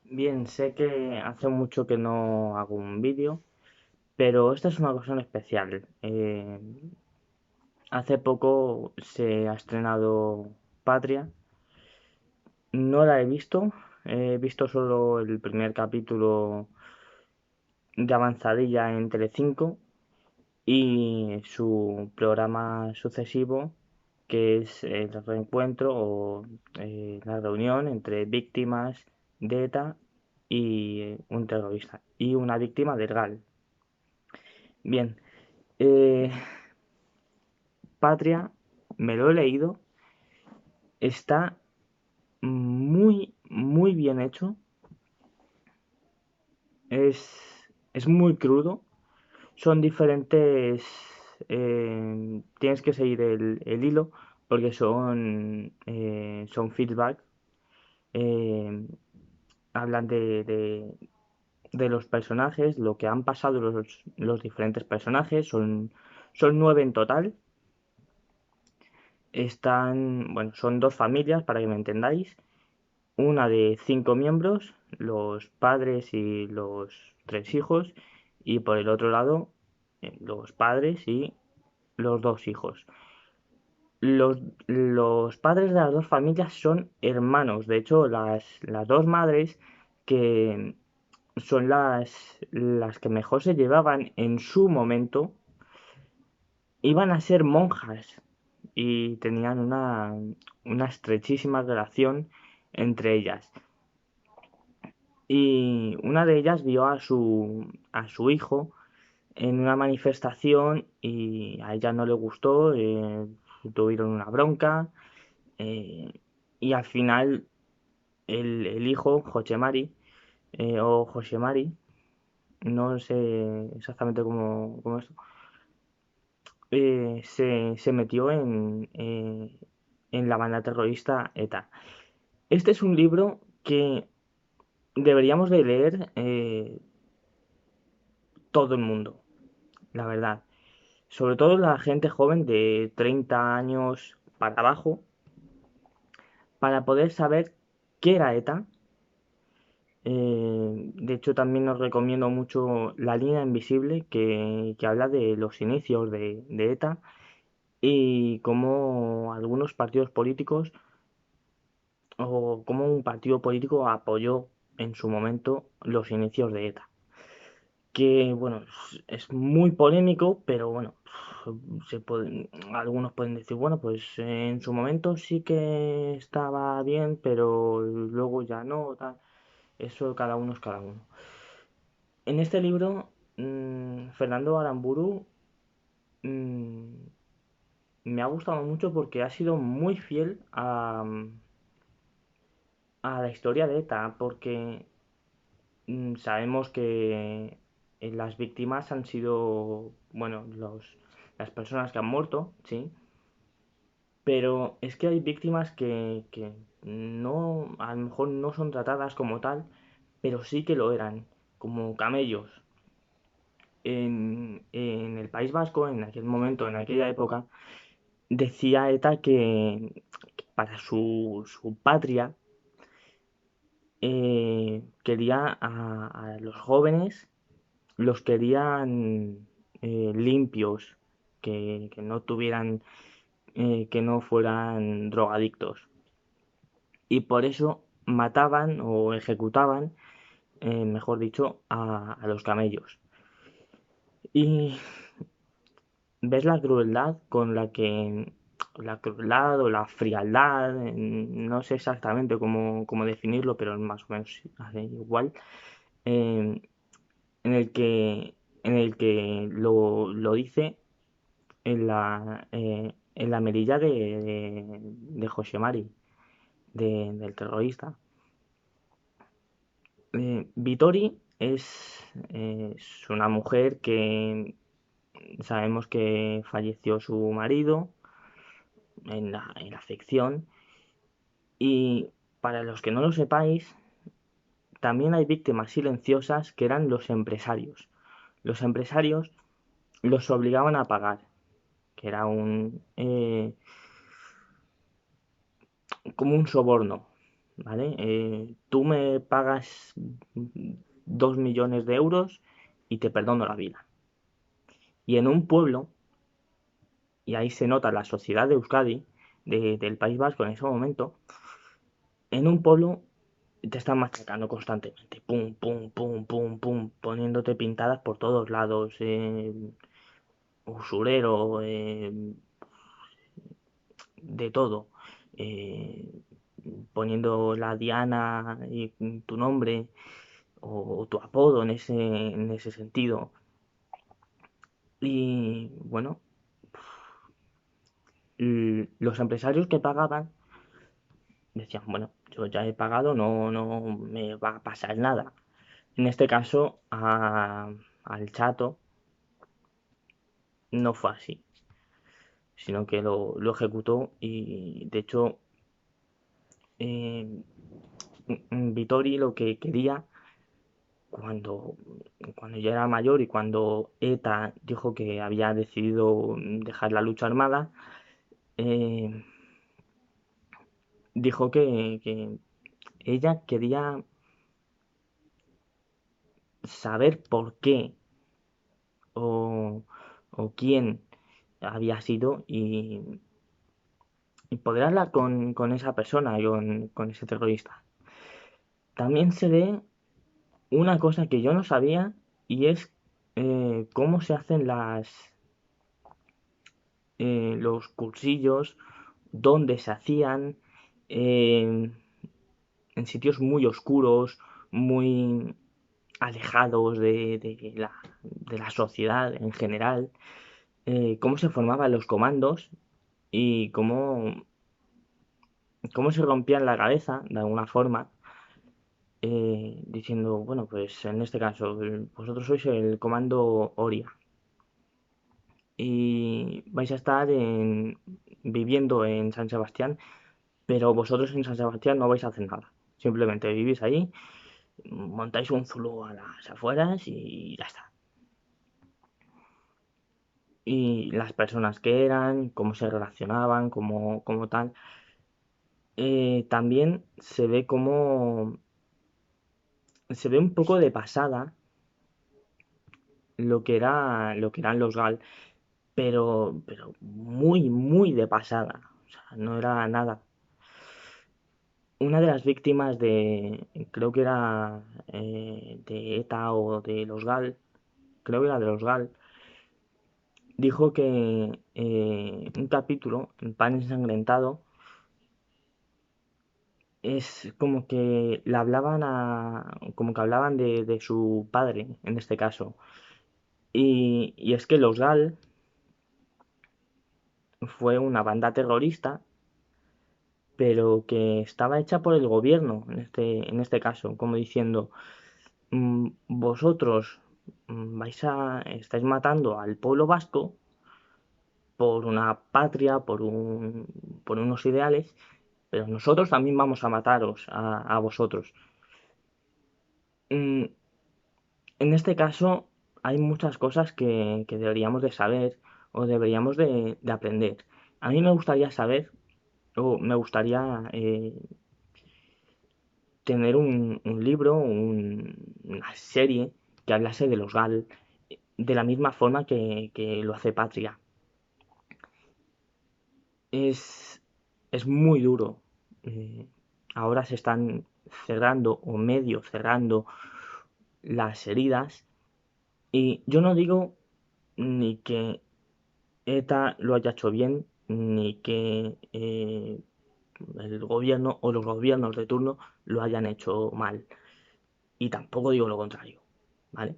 Bien, sé que hace mucho que no hago un vídeo, pero esta es una ocasión especial. Hace poco se ha estrenado Patria. No la he visto, he visto solo el primer capítulo de avanzadilla en Telecinco y su programa sucesivo, que es el reencuentro o la reunión entre víctimas de ETA y un terrorista y una víctima del GAL. Bien, eh, Patria, me lo he leído, está muy bien hecho, es muy crudo, son diferentes, tienes que seguir el hilo porque son feedback, eh, hablan de los personajes, lo que han pasado los diferentes personajes, son 9 en total. Son dos familias, para que me entendáis. Una de 5 miembros, los padres y los tres hijos, y por el otro lado, los padres y los dos hijos. Los padres de las dos familias son hermanos. De hecho, las dos madres, que son las que mejor se llevaban en su momento, iban a ser monjas y tenían una estrechísima relación entre ellas. Y una de ellas vio a su hijo en una manifestación y a ella no le gustó, tuvieron una bronca, eh, y al final el hijo, Josemari, no sé exactamente cómo es, se metió en la banda terrorista ETA. Este es un libro que deberíamos de leer, todo el mundo, la verdad. Sobre todo la gente joven de 30 años para abajo, para poder saber qué era ETA. De hecho, también os recomiendo mucho La línea invisible, que habla de los inicios de ETA y cómo algunos partidos políticos o cómo un partido político apoyó en su momento los inicios de ETA. Que bueno, es muy polémico, pero bueno, algunos pueden decir, bueno, pues en su momento sí que estaba bien, pero luego ya no, tal. Eso cada uno es cada uno. En este libro, Fernando Aramburu, mm, me ha gustado mucho porque ha sido muy fiel a la historia de ETA, porque sabemos que las víctimas han sido, bueno, las personas que han muerto, sí, pero es que hay víctimas que no, a lo mejor no son tratadas como tal, pero sí que lo eran, como camellos. En el País Vasco, en aquel momento, en aquella época, decía ETA que para su patria, quería a los jóvenes, los querían limpios, que no tuvieran, que no fueran drogadictos. Y por eso mataban o ejecutaban, mejor dicho, a los camellos. Y ves la crueldad o la frialdad, no sé exactamente cómo definirlo, pero más o menos igual, eh, en el que, lo dice en la mirilla de José Mari, del terrorista. Vittori es una mujer que sabemos que falleció su marido en la ficción. Y para los que no lo sepáis, también hay víctimas silenciosas que eran los empresarios. Los empresarios los obligaban a pagar, que era como un soborno. ¿vale? Tú me pagas 2 millones de euros y te perdono la vida. Y en un pueblo, y ahí se nota la sociedad de Euskadi, del País Vasco en ese momento, en un pueblo te están machacando constantemente, pum, pum, pum, pum, pum, poniéndote pintadas por todos lados, usurero, de todo, eh, poniendo la Diana y tu nombre o tu apodo en ese sentido. Y bueno, los empresarios que pagaban decían, bueno, yo ya he pagado, no me va a pasar nada. En este caso, al chato no fue así, sino que lo ejecutó y de hecho eh, Vittori lo que quería cuando, cuando ya era mayor y cuando ETA dijo que había decidido dejar la lucha armada, eh, dijo que ella quería saber por qué o, o quién había sido y poder hablar con esa persona, con ese terrorista. También se ve una cosa que yo no sabía y es cómo se hacen los cursillos, dónde se hacían, eh, en sitios muy oscuros, muy alejados de la sociedad en general, cómo se formaban los comandos y cómo se rompían la cabeza de alguna forma, diciendo, bueno, pues en este caso, vosotros sois el comando Oria y vais a estar viviendo en San Sebastián, pero vosotros en San Sebastián no vais a hacer nada. Simplemente vivís ahí, montáis un zulo a las afueras y ya está. Y las personas que eran, cómo se relacionaban, cómo tal. También se ve como se ve un poco de pasada lo que eran los GAL, pero muy, muy de pasada. O sea, no era nada. Una de las víctimas creo que era de ETA o de los GAL, creo que era de los GAL, dijo que un capítulo, en Pan Ensangrentado, es como que le hablaban como que hablaban de su padre, en este caso. Y es que los GAL fue una banda terrorista, pero que estaba hecha por el gobierno, en este caso, como diciendo, vosotros estáis matando al pueblo vasco por una patria, por unos ideales, pero nosotros también vamos a mataros a vosotros. Mm, en este caso hay muchas cosas que deberíamos de saber o deberíamos de aprender. A mí me gustaría saber o me gustaría tener un libro, una serie que hablase de los GAL de la misma forma que lo hace Patria. Es, es muy duro. Eh, Ahora se están cerrando o medio cerrando las heridas y yo no digo ni que ETA lo haya hecho bien ni que el gobierno o los gobiernos de turno lo hayan hecho mal. Y tampoco digo lo contrario, ¿vale?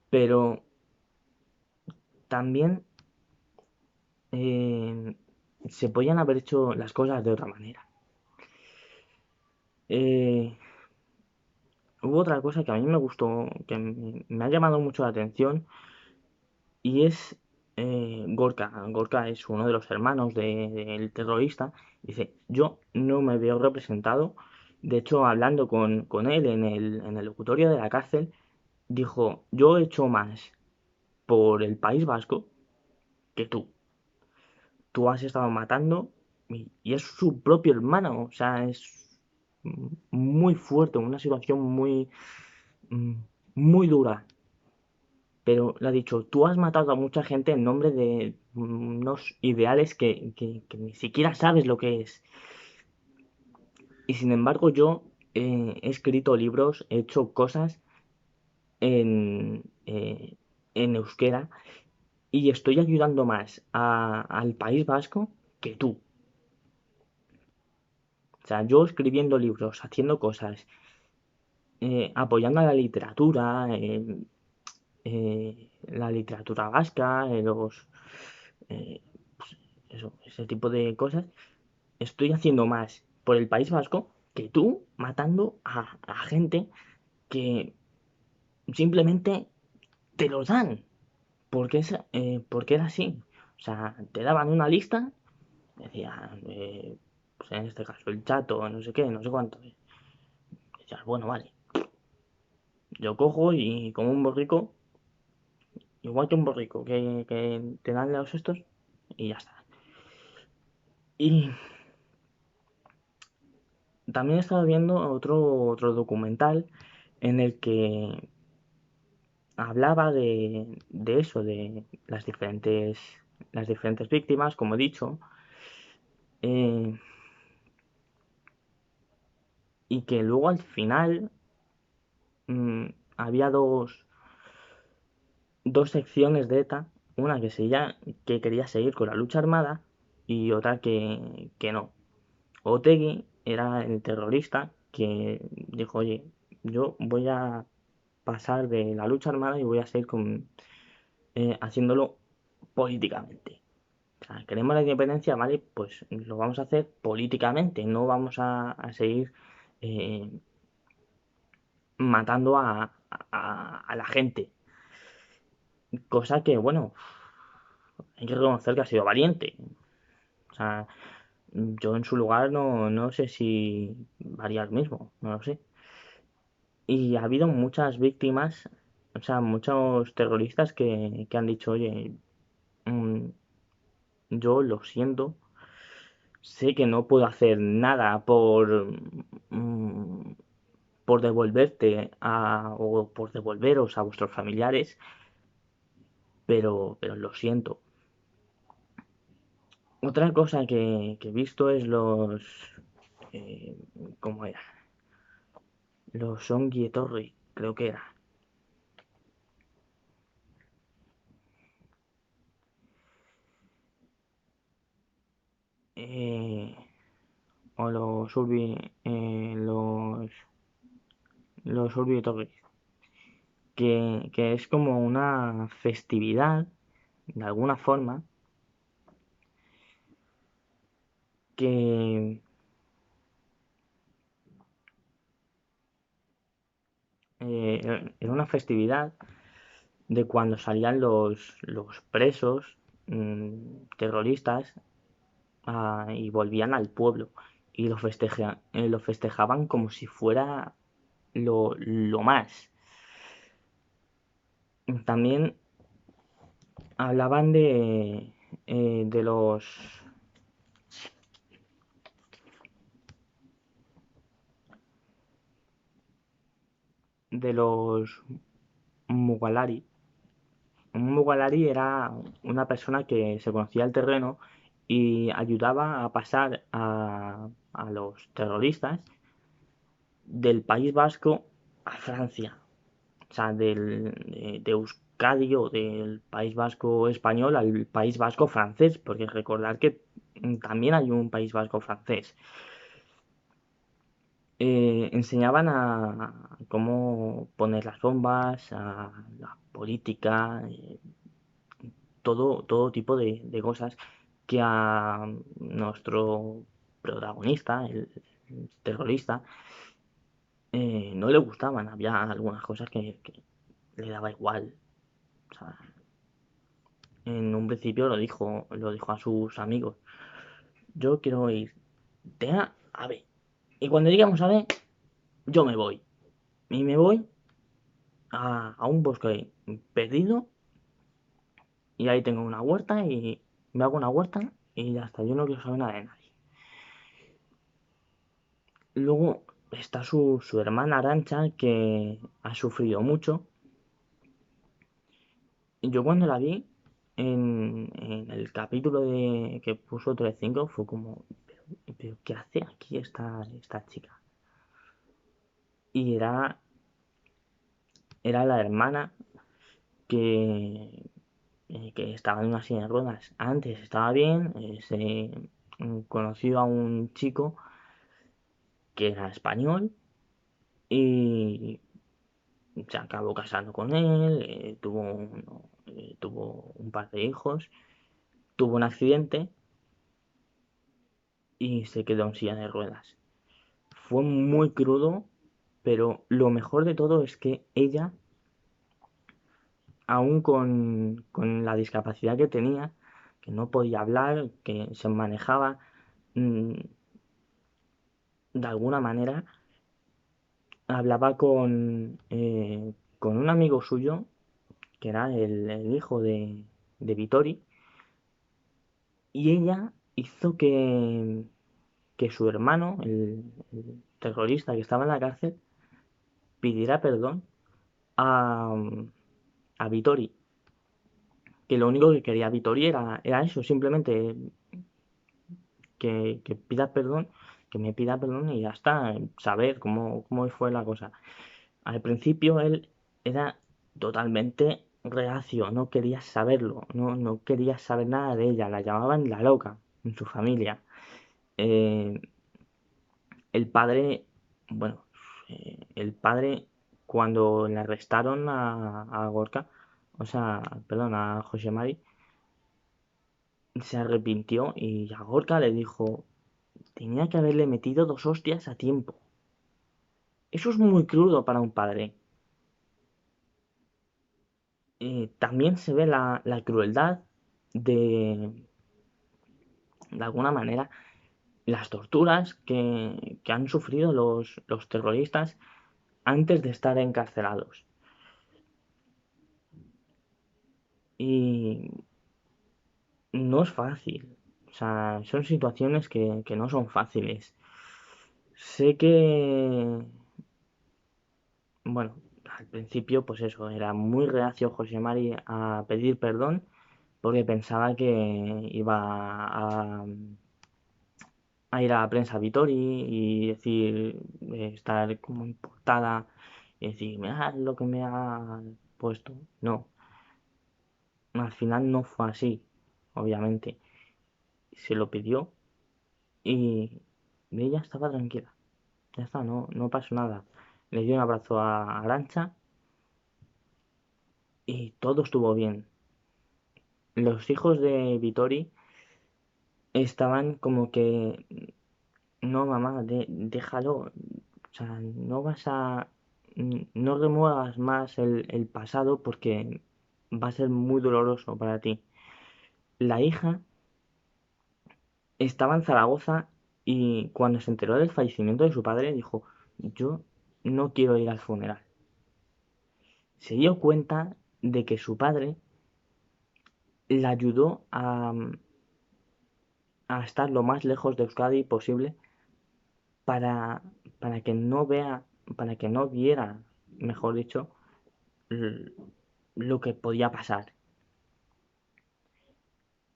Pero también eh, se podían haber hecho las cosas de otra manera. Eh, Hubo otra cosa que a mí me gustó, que me ha llamado mucho la atención, y es Gorka. Gorka es uno de los hermanos del terrorista. Dice, yo no me veo representado. De hecho, hablando con él en el locutorio de la cárcel, dijo, yo he hecho más por el País Vasco que tú. Tú has estado matando, y es su propio hermano, o sea, es muy fuerte, una situación mm, muy dura. Pero le ha dicho, tú has matado a mucha gente en nombre de unos ideales que ni siquiera sabes lo que es. Y sin embargo yo he escrito libros, he hecho cosas en euskera y estoy ayudando más al País Vasco que tú. O sea, yo escribiendo libros, haciendo cosas, apoyando a la literatura vasca, eh, pues, eso, ese tipo de cosas, estoy haciendo más por el País Vasco que tú matando a gente que simplemente te los dan, porque era así. O sea, te daban una lista, decían, pues en este caso el chato, no sé qué, no sé cuánto. Y decías, bueno, vale, yo cojo y como un borrico, igual que un borrico, que te dan los estos, y ya está. Y también he estado viendo otro documental en el que hablaba de eso, de las diferentes víctimas, como he dicho, eh, y que luego al final había dos secciones de ETA, una que quería seguir con la lucha armada y otra que no. Otegi era el terrorista que dijo, oye, yo voy a pasar de la lucha armada y voy a seguir haciéndolo políticamente. O sea, queremos la independencia, ¿vale? Pues lo vamos a hacer políticamente, no vamos a seguir eh, matando a la gente. Cosa que, bueno, hay que reconocer que ha sido valiente. O sea, yo en su lugar no sé si haría el mismo, no lo sé. Y ha habido muchas víctimas, o sea, muchos terroristas que han dicho, oye, mm, yo lo siento, sé que no puedo hacer nada mm, por devolverte o por devolveros a vuestros familiares, pero lo siento. Otra cosa que he visto es eh, ¿cómo era? Los Ongi Torri, creo que era. Eh, o los Urbi Torri, que es como una festividad, de alguna forma, que era una festividad de cuando salían los presos terroristas y volvían al pueblo y lo festejaban como si fuera lo más. También hablaban de los Mugalari. Un Mugalari era una persona que se conocía el terreno y ayudaba a pasar a los terroristas del País Vasco a Francia. O sea, de Euskadi o del País Vasco español al País Vasco francés, porque recordar que también hay un País Vasco francés. Enseñaban a cómo poner las bombas, a la política, todo tipo de cosas que a nuestro protagonista, el terrorista, no le gustaban. Había algunas cosas que le daba igual. O sea, en un principio lo dijo a sus amigos. Yo quiero ir de A B. Y cuando llegamos a B, yo me voy. Y me voy a un bosque perdido y ahí tengo una huerta y me hago una huerta y ya está. Yo no quiero saber nada de nadie. Luego está su hermana Arancha, que ha sufrido mucho. Y yo cuando la vi en el capítulo que puso 3.5 fue como, pero ¿qué hace aquí esta chica? Y era la hermana que, que estaba en una silla de ruedas. Antes estaba bien, conoció a un chico que era español y se acabó casando con él, tuvo un par de hijos, tuvo un accidente y se quedó en silla de ruedas. Fue muy crudo, pero lo mejor de todo es que ella, aún con la discapacidad que tenía, que no podía hablar, que se manejaba mm, de alguna manera, hablaba con un amigo suyo, que era el hijo de Vittori, y ella hizo que su hermano, el terrorista que estaba en la cárcel, pidiera perdón a, a Vittori, que lo único que quería Vittori era eso, simplemente que pida perdón, que me pida perdón y ya está, saber cómo fue la cosa. Al principio él era totalmente reacio, no quería saberlo, no quería saber nada de ella, la llamaban la loca en su familia. Eh, el padre, bueno, el padre cuando le arrestaron a Gorka, o sea, perdón, a José Mari, se arrepintió y a Gorka le dijo, tenía que haberle metido 2 hostias a tiempo. Eso es muy crudo para un padre. También se ve la crueldad de alguna manera, las torturas que han sufrido los terroristas antes de estar encarcelados. Y no es fácil. O sea, son situaciones que no son fáciles. Sé que, bueno, al principio, pues eso, era muy reacio José Mari a pedir perdón porque pensaba que iba a ir a la prensa Vittori y decir, estar como en portada y decir, mirad lo que me ha puesto. No, al final no fue así, obviamente. Se lo pidió y ella estaba tranquila. Ya está, no pasó nada. Le dio un abrazo a Arancha y todo estuvo bien. Los hijos de Vittori estaban como que, no, mamá, déjalo. O sea, no remuevas más el pasado porque va a ser muy doloroso para ti. La hija estaba en Zaragoza y cuando se enteró del fallecimiento de su padre dijo, yo no quiero ir al funeral. Se dio cuenta de que su padre la ayudó a estar lo más lejos de Euskadi posible para, para que no vea, para que no viera, mejor dicho, l- lo que podía pasar.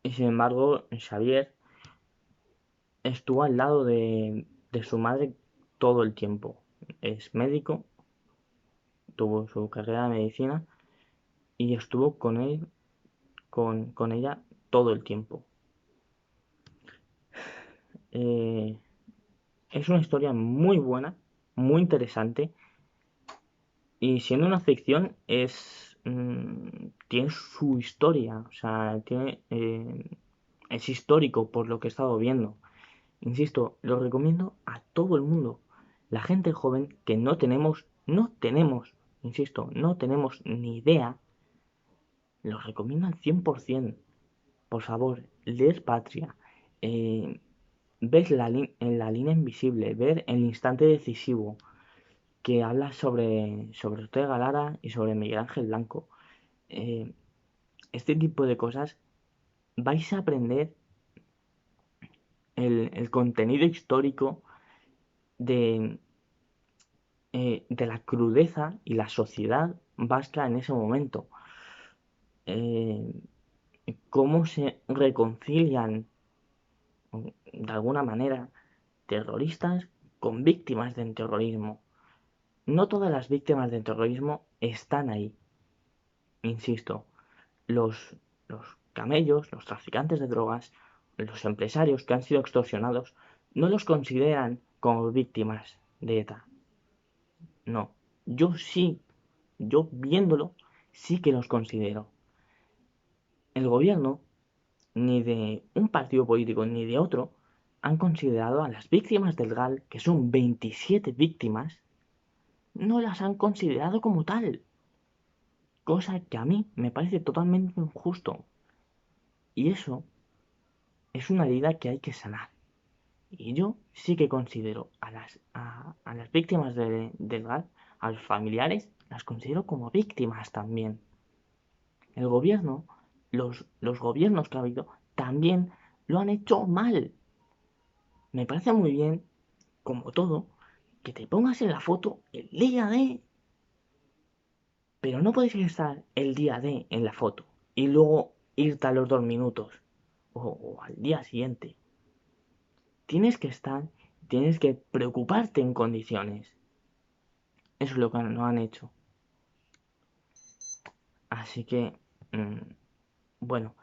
Y sin embargo, Xavier estuvo al lado de su madre todo el tiempo. Es médico, tuvo su carrera de medicina y estuvo con él, con ella todo el tiempo. Eh, es una historia muy buena, muy interesante y siendo una ficción tiene su historia, o sea, es histórico por lo que he estado viendo. Insisto, lo recomiendo a todo el mundo. La gente joven que no tenemos, insisto, no tenemos ni idea, lo recomiendo al 100%. Por favor, leed Patria, eh, ves en la línea invisible, ver el instante decisivo que habla sobre Ortega Lara y sobre Miguel Ángel Blanco. Eh, este tipo de cosas vais a aprender el contenido histórico de, de la crudeza y la sociedad vasca en ese momento. Eh, Cómo se reconcilian, de alguna manera, terroristas con víctimas del terrorismo. No todas las víctimas del terrorismo están ahí, insisto. Los, los camellos, los traficantes de drogas, los empresarios que han sido extorsionados, no los consideran como víctimas de ETA. No, yo sí, yo viéndolo, sí que los considero. El gobierno, ni de un partido político ni de otro, han considerado a las víctimas del GAL, que son 27 víctimas, no las han considerado como tal. Cosa que a mí me parece totalmente injusto. Y eso es una herida que hay que sanar. Y yo sí que considero a las víctimas del GAL, a los familiares, las considero como víctimas también. El gobierno, los gobiernos que ha habido, también lo han hecho mal. Me parece muy bien, como todo, que te pongas en la foto el día de, pero no puedes estar el día de en la foto y luego irte a los 2 minutos o al día siguiente. Tienes que estar, tienes que preocuparte en condiciones. Eso es lo que no han hecho. Así que, mmm, bueno,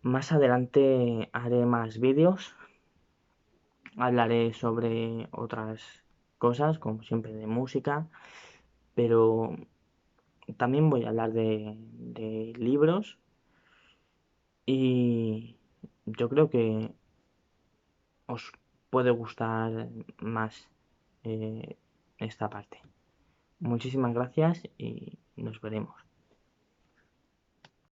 más adelante haré más vídeos. Hablaré sobre otras cosas, como siempre de música, pero también voy a hablar de libros y yo creo que os puede gustar más esta parte. Muchísimas gracias y nos veremos.